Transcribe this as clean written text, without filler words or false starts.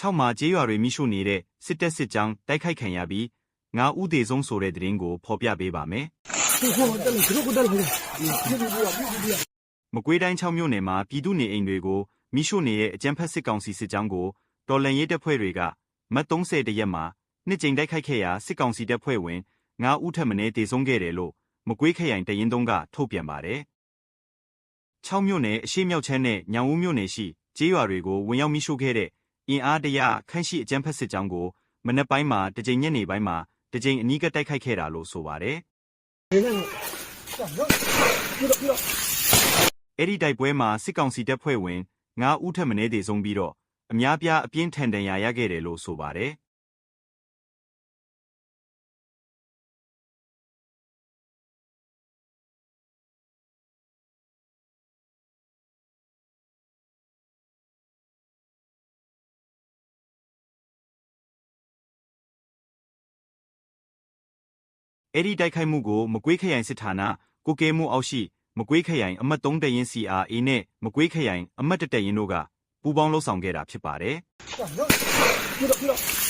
6မှာကျေးရွာတွေမိရှုနေတဲ့စစ်တပ်စစ်ကြောင်းတိုက်ခိုက်ခံရပြီး9ဦးသေဆုံးဆိုတဲ့သတင်းကိုဖော်ပြပေးပါမယ်။မကွေးတိုင်း6မြို့နယ်မှာပြည်သူနေအိမ်တွေကိုမိရှုနေတဲ့အကြမ်းဖက်စစ်ကောင်စီစစ်ကြောင်းကိုတော်လှန်ရေးတပ်ဖွဲ့တွေကမတ်30တရက်မှာနှစ်ကြိမ်တိုက်ခိုက်ခဲ့ရာစစ်ကောင်စီတပ်ဖွဲ့ဝင်9ဦးထပ်မံသေဆုံးခဲ့တယ်လို့မကွေးခရိုင်တရင်3ကထုတ်ပြန်ပါတယ်။6မြို့နယ်အရှိမြောက်ချမ်းနဲ့ညောင်ဦးမြို့နယ်ရှိကျေးရွာတွေကိုဝင်ရောက်မိရှုခဲ့တဲ့အင်အား100ခန့်ရှိအကြမ်းဖက်စစ်ကြောင်းကိုမနက်ပိုင်းမှာတစ်ကြိမ်ညနေပိုင်းမှာတစ်ကြိမ်အနီးကပ်တိုက်ခိုက်ခဲ့တာလို့ဆိုပါတယ်။အဲ့ဒီတိုက်ပွဲမှာစစ်ကောင်စီတပ်ဖွဲ့ဝင်9ဦးထပ်မံသေဆုံးပြီးတော့အများပြားအပြင်းထန်ဒဏ်ရာရခဲ့တယ်လို့ဆိုပါတယ်။အဲ့ဒီတိုက်ခိုက်မှုကိုမကွေးခရိုင်စစ်ဌာနကိုကဲမှုအောက်ရှိမကွေးခရိုင်အမှတ်3တရင် CRA နဲ့မကွေးခရိုင်အမှတ်1တရင်တို့ကပူးပေါင်းလှုပ်ဆောင်ခဲ့တာဖြစ်ပါတယ်။